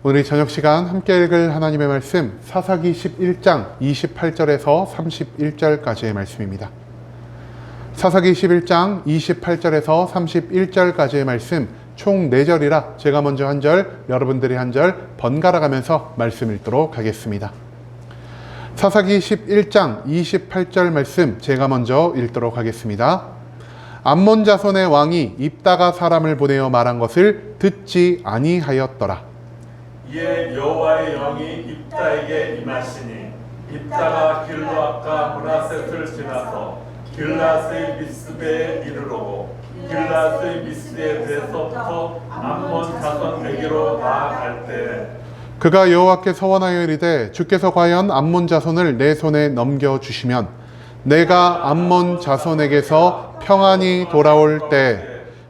오늘 저녁 시간 함께 읽을 하나님의 말씀 사사기 11장 28절에서 31절까지의 말씀입니다. 사사기 11장 28절에서 31절까지의 말씀 총 4절이라 제가 먼저 한 절, 여러분들이 한 절 번갈아 가면서 말씀 읽도록 하겠습니다. 사사기 11장 28절 말씀 제가 먼저 읽도록 하겠습니다. 암몬 자손의 왕이 입다가 사람을 보내어 말한 것을 듣지 아니하였더라. 이에 여호와의 영이 입다에게 임하시니 입다가 길르앗과 므라셋을 지나서 길르앗의 미스베에 이르러고 길르앗의 미스베에 대서부터 암몬 자손에게로 나아갈 때에 그가 여호와께 서원하여 이르되 주께서 과연 암몬 자손을 내 손에 넘겨주시면 내가 암몬 자손에게서 평안히 돌아올 때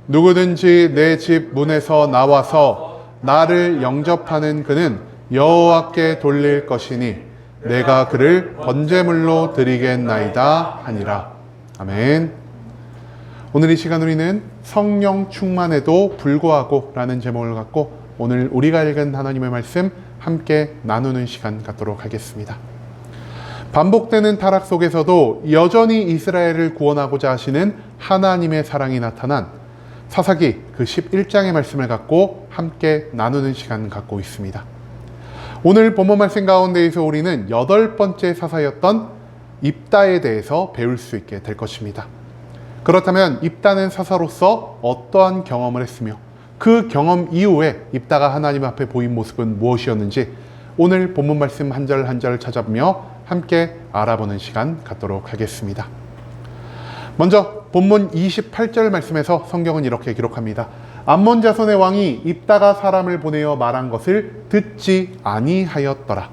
누구든지 내 집 문에서 나와서 나를 영접하는 그는 여호와께 돌릴 것이니 내가 그를 번제물로 드리겠나이다 하니라. 아멘. 오늘 이 시간 우리는 성령 충만에도 불구하고 라는 제목을 갖고 오늘 우리가 읽은 하나님의 말씀 함께 나누는 시간 갖도록 하겠습니다. 반복되는 타락 속에서도 여전히 이스라엘을 구원하고자 하시는 하나님의 사랑이 나타난 사사기 그 11장의 말씀을 갖고 함께 나누는 시간 갖고 있습니다. 오늘 본문 말씀 가운데에서 우리는 8번째 사사였던 입다에 대해서 배울 수 있게 될 것입니다. 그렇다면 입다는 사사로서 어떠한 경험을 했으며 그 경험 이후에 입다가 하나님 앞에 보인 모습은 무엇이었는지 오늘 본문 말씀 한 절 한 절 찾아보며 함께 알아보는 시간 갖도록 하겠습니다. 먼저 본문 28절 말씀에서 성경은 이렇게 기록합니다. 암몬 자손의 왕이 입다가 사람을 보내어 말한 것을 듣지 아니하였더라.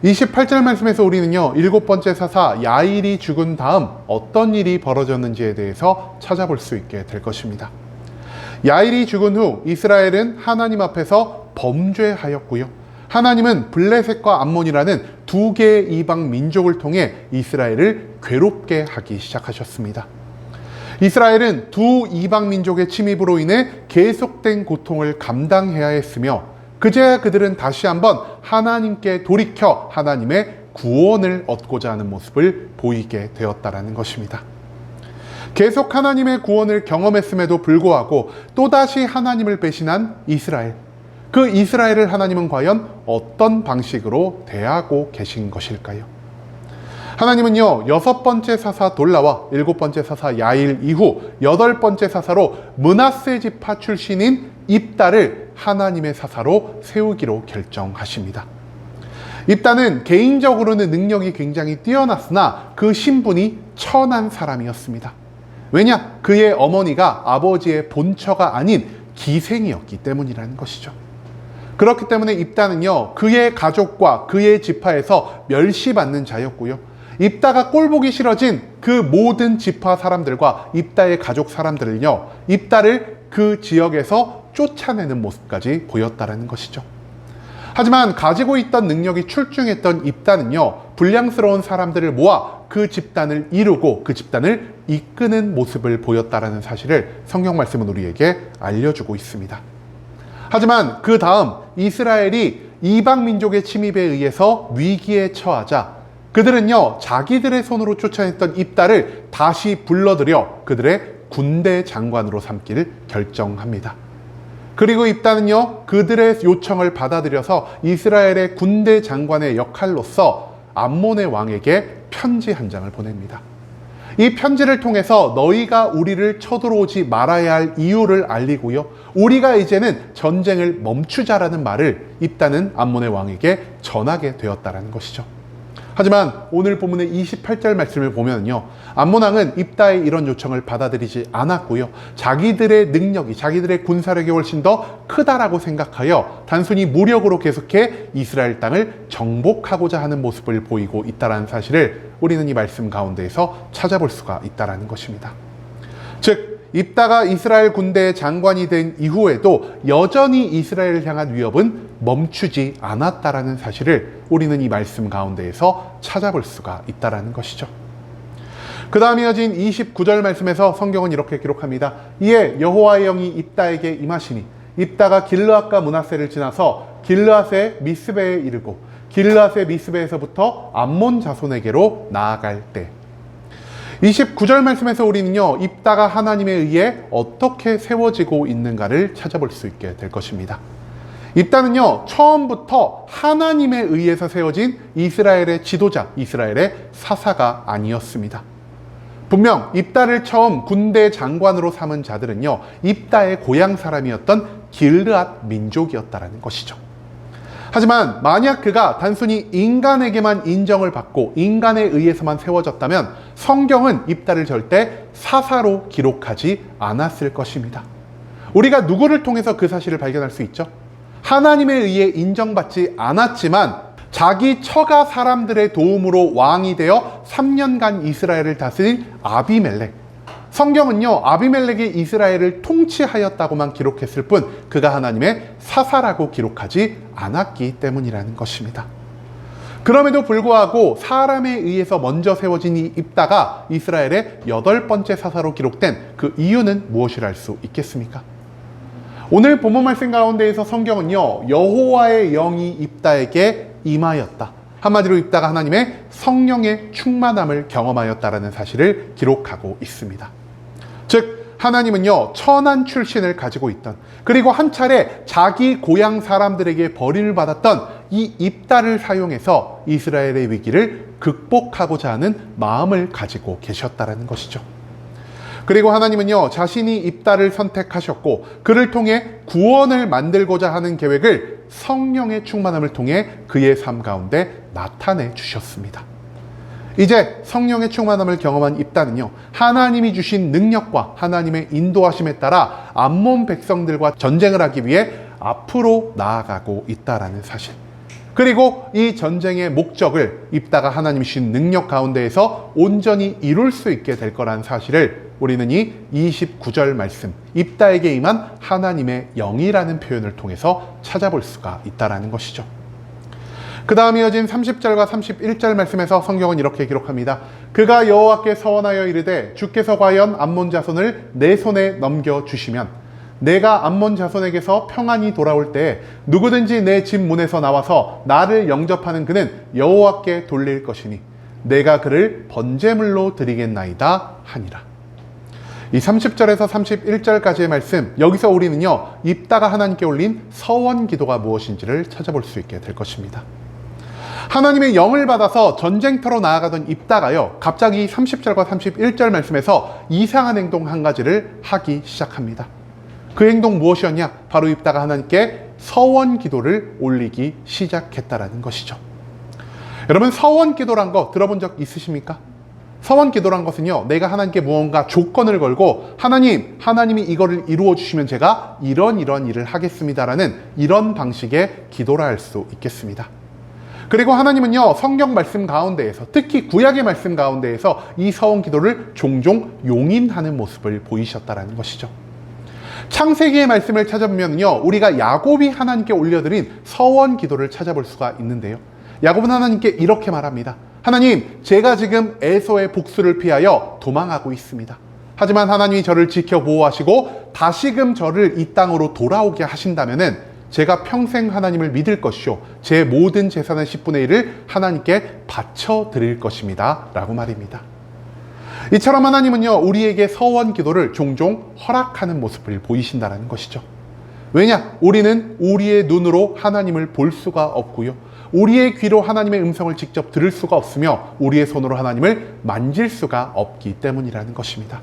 28절 말씀에서 우리는요 7번째 사사 야일이 죽은 다음 어떤 일이 벌어졌는지에 대해서 찾아볼 수 있게 될 것입니다. 야일이 죽은 후 이스라엘은 하나님 앞에서 범죄하였고요. 하나님은 블레셋과 암몬이라는 두 개의 이방 민족을 통해 이스라엘을 괴롭게 하기 시작하셨습니다. 이스라엘은 두 이방 민족의 침입으로 인해 계속된 고통을 감당해야 했으며 그제야 그들은 다시 한번 하나님께 돌이켜 하나님의 구원을 얻고자 하는 모습을 보이게 되었다는 것입니다. 계속 하나님의 구원을 경험했음에도 불구하고 또다시 하나님을 배신한 이스라엘. 그 이스라엘을 하나님은 과연 어떤 방식으로 대하고 계신 것일까요? 하나님은요 6번째 사사 돌라와 7번째 사사 야일 이후 8번째 사사로 므낫세 지파 출신인 입다를 하나님의 사사로 세우기로 결정하십니다. 입다는 개인적으로는 능력이 굉장히 뛰어났으나 그 신분이 천한 사람이었습니다. 왜냐? 그의 어머니가 아버지의 본처가 아닌 기생이었기 때문이라는 것이죠. 그렇기 때문에 입다는요 그의 가족과 그의 지파에서 멸시받는 자였고요. 입다가 꼴보기 싫어진 그 모든 지파 사람들과 입다의 가족 사람들은요 입다를 그 지역에서 쫓아내는 모습까지 보였다는 것이죠. 하지만 가지고 있던 능력이 출중했던 입다는요 불량스러운 사람들을 모아 그 집단을 이루고 그 집단을 이끄는 모습을 보였다는 사실을 성경 말씀은 우리에게 알려주고 있습니다. 하지만 그 다음 이스라엘이 이방 민족의 침입에 의해서 위기에 처하자 그들은요 자기들의 손으로 쫓아냈던 입다를 다시 불러들여 그들의 군대 장관으로 삼기를 결정합니다. 그리고 입다는요 그들의 요청을 받아들여서 이스라엘의 군대 장관의 역할로서 암몬의 왕에게 편지 한 장을 보냅니다. 이 편지를 통해서 너희가 우리를 쳐들어오지 말아야 할 이유를 알리고요. 우리가 이제는 전쟁을 멈추자라는 말을 입다는 암몬의 왕에게 전하게 되었다는 것이죠. 하지만 오늘 본문의 28절 말씀을 보면요. 암몬 왕은 입다의 이런 요청을 받아들이지 않았고요. 자기들의 능력이 자기들의 군사력이 훨씬 더 크다라고 생각하여 단순히 무력으로 계속해 이스라엘 땅을 정복하고자 하는 모습을 보이고 있다는 사실을 우리는 이 말씀 가운데에서 찾아볼 수가 있다는 것입니다. 즉 입다가 이스라엘 군대의 장관이 된 이후에도 여전히 이스라엘을 향한 위협은 멈추지 않았다라는 사실을 우리는 이 말씀 가운데에서 찾아볼 수가 있다는 것이죠. 그 다음 이어진 29절 말씀에서 성경은 이렇게 기록합니다. 이에 여호와의 영이 입다에게 임하시니 입다가 길르앗과 므낫세를 지나서 길르앗의 미스베에 이르고 길르앗의 미스베에서부터 암몬 자손에게로 나아갈 때 29절 말씀에서 우리는요, 입다가 하나님에 의해 어떻게 세워지고 있는가를 찾아볼 수 있게 될 것입니다. 입다는요, 처음부터 하나님에 의해서 세워진 이스라엘의 지도자, 이스라엘의 사사가 아니었습니다. 분명 입다를 처음 군대 장관으로 삼은 자들은요, 입다의 고향 사람이었던 길르앗 민족이었다는 것이죠. 하지만 만약 그가 단순히 인간에게만 인정을 받고 인간에 의해서만 세워졌다면 성경은 입다를 절대 사사로 기록하지 않았을 것입니다. 우리가 누구를 통해서 그 사실을 발견할 수 있죠? 하나님에 의해 인정받지 않았지만 자기 처가 사람들의 도움으로 왕이 되어 3년간 이스라엘을 다스린 아비멜렉. 성경은요, 아비멜렉이 이스라엘을 통치하였다고만 기록했을 뿐 그가 하나님의 사사라고 기록하지 않았기 때문이라는 것입니다. 그럼에도 불구하고 사람에 의해서 먼저 세워진 이 입다가 이스라엘의 8번째 사사로 기록된 그 이유는 무엇이라 할 수 있겠습니까? 오늘 본문 말씀 가운데에서 성경은요, 여호와의 영이 입다에게 임하였다. 한마디로 입다가 하나님의 성령의 충만함을 경험하였다라는 사실을 기록하고 있습니다. 즉 하나님은요, 천한 출신을 가지고 있던, 그리고 한 차례 자기 고향 사람들에게 버림을 받았던 이 입다를 사용해서 이스라엘의 위기를 극복하고자 하는 마음을 가지고 계셨다라는 것이죠. 그리고 하나님은요, 자신이 입다를 선택하셨고 그를 통해 구원을 만들고자 하는 계획을 성령의 충만함을 통해 그의 삶 가운데 나타내 주셨습니다. 이제 성령의 충만함을 경험한 입다는요, 하나님이 주신 능력과 하나님의 인도하심에 따라 암몬 백성들과 전쟁을 하기 위해 앞으로 나아가고 있다라는 사실, 그리고 이 전쟁의 목적을 입다가 하나님이 주신 능력 가운데에서 온전히 이룰 수 있게 될 거라는 사실을 우리는 이 29절 말씀, 입다에게 임한 하나님의 영이라는 표현을 통해서 찾아볼 수가 있다는 것이죠. 그 다음 이어진 30절과 31절 말씀에서 성경은 이렇게 기록합니다. 그가 여호와께 서원하여 이르되 주께서 과연 암몬 자손을 내 손에 넘겨주시면 내가 암몬 자손에게서 평안히 돌아올 때에 누구든지 내 집 문에서 나와서 나를 영접하는 그는 여호와께 돌릴 것이니 내가 그를 번제물로 드리겠나이다 하니라. 이 30절에서 31절까지의 말씀, 여기서 우리는요, 입다가 하나님께 올린 서원 기도가 무엇인지를 찾아볼 수 있게 될 것입니다. 하나님의 영을 받아서 전쟁터로 나아가던 입다가요, 갑자기 30절과 31절 말씀에서 이상한 행동 한 가지를 하기 시작합니다. 그 행동 무엇이었냐? 바로 입다가 하나님께 서원 기도를 올리기 시작했다라는 것이죠. 여러분, 서원 기도란 거 들어본 적 있으십니까? 서원 기도란 것은요, 내가 하나님께 무언가 조건을 걸고 하나님이 이거를 이루어 주시면 제가 이런 일을 하겠습니다라는 이런 방식의 기도라 할 수 있겠습니다. 그리고 하나님은요, 성경 말씀 가운데에서, 특히 구약의 말씀 가운데에서 이 서원 기도를 종종 용인하는 모습을 보이셨다라는 것이죠. 창세기의 말씀을 찾아보면요, 우리가 야곱이 하나님께 올려드린 서원 기도를 찾아볼 수가 있는데요, 야곱은 하나님께 이렇게 말합니다. 하나님, 제가 지금 에서의 복수를 피하여 도망하고 있습니다. 하지만 하나님이 저를 지켜 보호하시고 다시금 저를 이 땅으로 돌아오게 하신다면은 제가 평생 하나님을 믿을 것이요, 제 모든 재산의 10분의 1을 하나님께 바쳐 드릴 것입니다 라고 말입니다. 이처럼 하나님은요, 우리에게 서원 기도를 종종 허락하는 모습을 보이신다는 것이죠. 왜냐? 우리는 우리의 눈으로 하나님을 볼 수가 없고요, 우리의 귀로 하나님의 음성을 직접 들을 수가 없으며 우리의 손으로 하나님을 만질 수가 없기 때문이라는 것입니다.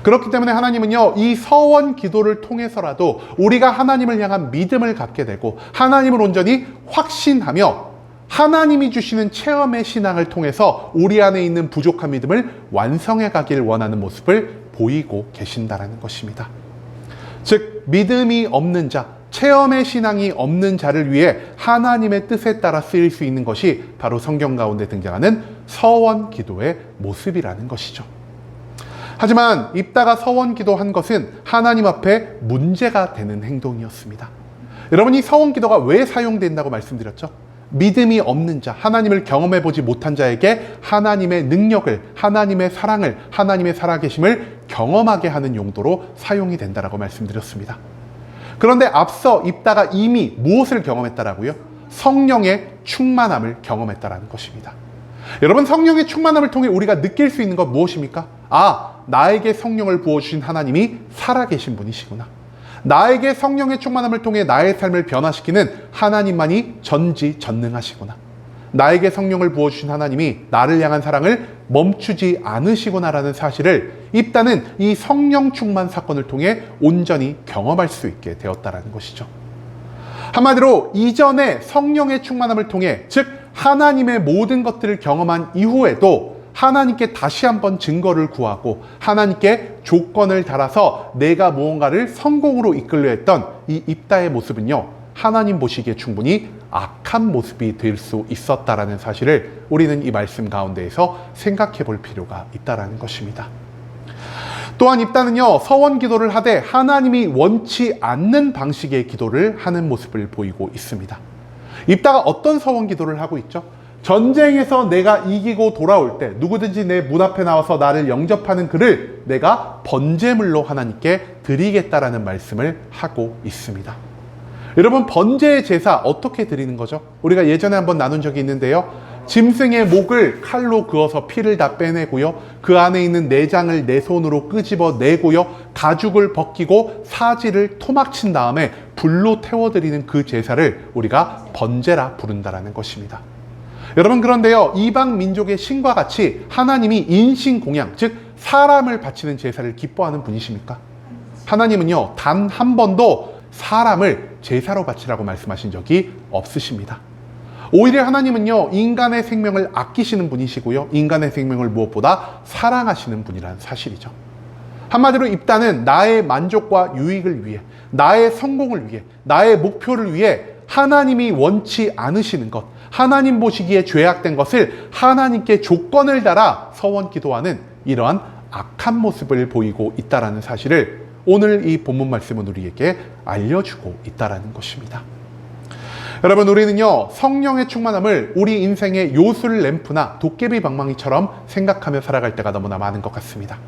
그렇기 때문에 하나님은요, 이 서원 기도를 통해서라도 우리가 하나님을 향한 믿음을 갖게 되고 하나님을 온전히 확신하며 하나님이 주시는 체험의 신앙을 통해서 우리 안에 있는 부족한 믿음을 완성해 가길 원하는 모습을 보이고 계신다는 것입니다. 즉, 믿음이 없는 자, 체험의 신앙이 없는 자를 위해 하나님의 뜻에 따라 쓰일 수 있는 것이 바로 성경 가운데 등장하는 서원 기도의 모습이라는 것이죠. 하지만 입다가 서원 기도한 것은 하나님 앞에 문제가 되는 행동이었습니다. 여러분, 이 서원 기도가 왜 사용된다고 말씀드렸죠? 믿음이 없는 자, 하나님을 경험해 보지 못한 자에게 하나님의 능력을, 하나님의 사랑을, 하나님의 살아계심을 경험하게 하는 용도로 사용이 된다라고 말씀드렸습니다. 그런데 앞서 입다가 이미 무엇을 경험했다라고요? 성령의 충만함을 경험했다라는 것입니다. 여러분, 성령의 충만함을 통해 우리가 느낄 수 있는 것 무엇입니까? 아, 나에게 성령을 부어주신 하나님이 살아계신 분이시구나. 나에게 성령의 충만함을 통해 나의 삶을 변화시키는 하나님만이 전지전능하시구나. 나에게 성령을 부어주신 하나님이 나를 향한 사랑을 멈추지 않으시구나라는 사실을 입다는 이 성령 충만 사건을 통해 온전히 경험할 수 있게 되었다라는 것이죠. 한마디로 이전에 성령의 충만함을 통해, 즉 하나님의 모든 것들을 경험한 이후에도 하나님께 다시 한번 증거를 구하고 하나님께 조건을 달아서 내가 무언가를 성공으로 이끌려 했던 이 입다의 모습은요, 하나님 보시기에 충분히 악한 모습이 될 수 있었다라는 사실을 우리는 이 말씀 가운데에서 생각해 볼 필요가 있다라는 것입니다. 또한 입다는요, 서원 기도를 하되 하나님이 원치 않는 방식의 기도를 하는 모습을 보이고 있습니다. 입다가 어떤 서원 기도를 하고 있죠? 전쟁에서 내가 이기고 돌아올 때 누구든지 내 문 앞에 나와서 나를 영접하는 그를 내가 번제물로 하나님께 드리겠다라는 말씀을 하고 있습니다. 여러분, 번제의 제사 어떻게 드리는 거죠? 우리가 예전에 한번 나눈 적이 있는데요. 짐승의 목을 칼로 그어서 피를 다 빼내고요. 그 안에 있는 내장을 내 손으로 끄집어내고요. 가죽을 벗기고 사지를 토막친 다음에 불로 태워드리는 그 제사를 우리가 번제라 부른다라는 것입니다. 여러분, 그런데요, 이방 민족의 신과 같이 하나님이 인신공양, 즉 사람을 바치는 제사를 기뻐하는 분이십니까? 하나님은요, 단 한 번도 사람을 제사로 바치라고 말씀하신 적이 없으십니다. 오히려 하나님은요, 인간의 생명을 아끼시는 분이시고요, 인간의 생명을 무엇보다 사랑하시는 분이라는 사실이죠. 한마디로 입다는 나의 만족과 유익을 위해, 나의 성공을 위해, 나의 목표를 위해 하나님이 원치 않으시는 것, 하나님 보시기에 죄악된 것을 하나님께 조건을 달아 서원 기도하는 이러한 악한 모습을 보이고 있다는 사실을 오늘 이 본문 말씀은 우리에게 알려주고 있다는 것입니다. 여러분, 우리는요, 성령의 충만함을 우리 인생의 요술 램프나 도깨비 방망이처럼 생각하며 살아갈 때가 너무나 많은 것 같습니다.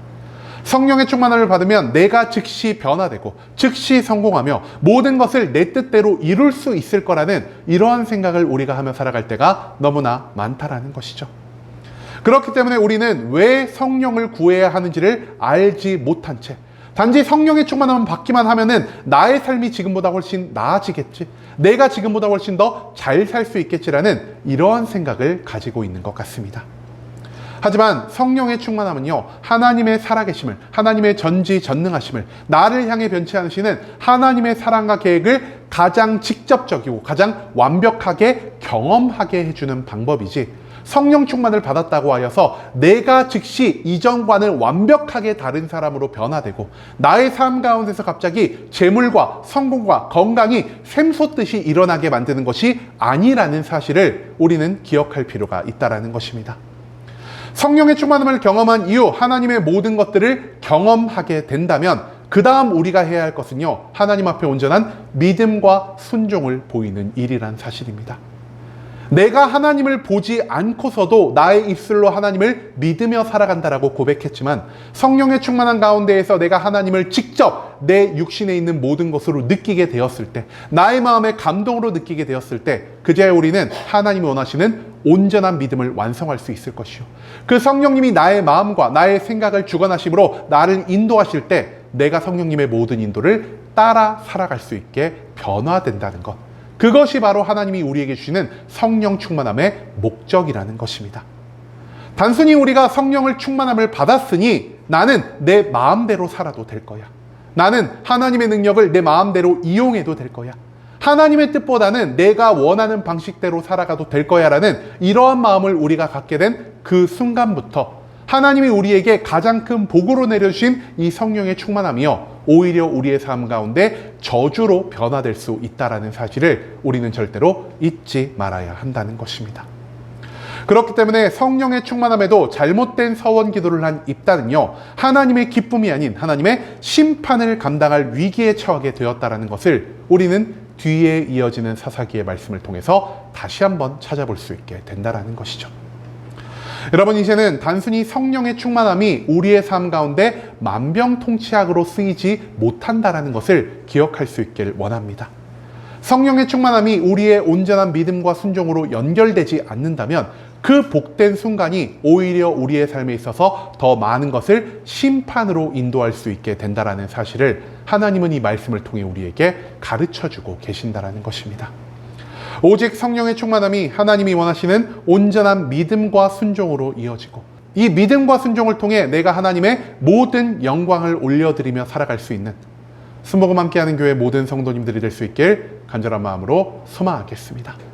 성령의 충만함을 받으면 내가 즉시 변화되고 즉시 성공하며 모든 것을 내 뜻대로 이룰 수 있을 거라는 이러한 생각을 우리가 하며 살아갈 때가 너무나 많다라는 것이죠. 그렇기 때문에 우리는 왜 성령을 구해야 하는지를 알지 못한 채 단지 성령의 충만함을 받기만 하면은 나의 삶이 지금보다 훨씬 나아지겠지, 내가 지금보다 훨씬 더 잘 살 수 있겠지라는 이러한 생각을 가지고 있는 것 같습니다. 하지만 성령의 충만함은요, 하나님의 살아계심을, 하나님의 전지전능하심을, 나를 향해 변치 않으시는 하나님의 사랑과 계획을 가장 직접적이고 가장 완벽하게 경험하게 해주는 방법이지, 성령 충만을 받았다고 하여서 내가 즉시 이전과는 완벽하게 다른 사람으로 변화되고 나의 삶 가운데서 갑자기 재물과 성공과 건강이 샘솟듯이 일어나게 만드는 것이 아니라는 사실을 우리는 기억할 필요가 있다는 것입니다. 성령의 충만함을 경험한 이후 하나님의 모든 것들을 경험하게 된다면 그 다음 우리가 해야 할 것은요, 하나님 앞에 온전한 믿음과 순종을 보이는 일이란 사실입니다. 내가 하나님을 보지 않고서도 나의 입술로 하나님을 믿으며 살아간다라고 고백했지만 성령의 충만한 가운데에서 내가 하나님을 직접 내 육신에 있는 모든 것으로 느끼게 되었을 때, 나의 마음의 감동으로 느끼게 되었을 때, 그제야 우리는 하나님이 원하시는 온전한 믿음을 완성할 수 있을 것이요, 그 성령님이 나의 마음과 나의 생각을 주관하심으로 나를 인도하실 때 내가 성령님의 모든 인도를 따라 살아갈 수 있게 변화된다는 것, 그것이 바로 하나님이 우리에게 주시는 성령 충만함의 목적이라는 것입니다. 단순히 우리가 성령을 충만함을 받았으니 나는 내 마음대로 살아도 될 거야, 나는 하나님의 능력을 내 마음대로 이용해도 될 거야, 하나님의 뜻보다는 내가 원하는 방식대로 살아가도 될 거야 라는 이러한 마음을 우리가 갖게 된 그 순간부터 하나님이 우리에게 가장 큰 복으로 내려주신 이 성령의 충만함이요, 오히려 우리의 삶 가운데 저주로 변화될 수 있다는 사실을 우리는 절대로 잊지 말아야 한다는 것입니다. 그렇기 때문에 성령의 충만함에도 잘못된 서원 기도를 한 입다는요, 하나님의 기쁨이 아닌 하나님의 심판을 감당할 위기에 처하게 되었다는 것을 우리는 뒤에 이어지는 사사기의 말씀을 통해서 다시 한번 찾아볼 수 있게 된다는 것이죠. 여러분, 이제는 단순히 성령의 충만함이 우리의 삶 가운데 만병통치약으로 쓰이지 못한다라는 것을 기억할 수 있길 원합니다. 성령의 충만함이 우리의 온전한 믿음과 순종으로 연결되지 않는다면 그 복된 순간이 오히려 우리의 삶에 있어서 더 많은 것을 심판으로 인도할 수 있게 된다라는 사실을 하나님은 이 말씀을 통해 우리에게 가르쳐주고 계신다라는 것입니다. 오직 성령의 충만함이 하나님이 원하시는 온전한 믿음과 순종으로 이어지고, 이 믿음과 순종을 통해 내가 하나님의 모든 영광을 올려드리며 살아갈 수 있는 순복음 함께하는 교회 모든 성도님들이 될 수 있길 간절한 마음으로 소망하겠습니다.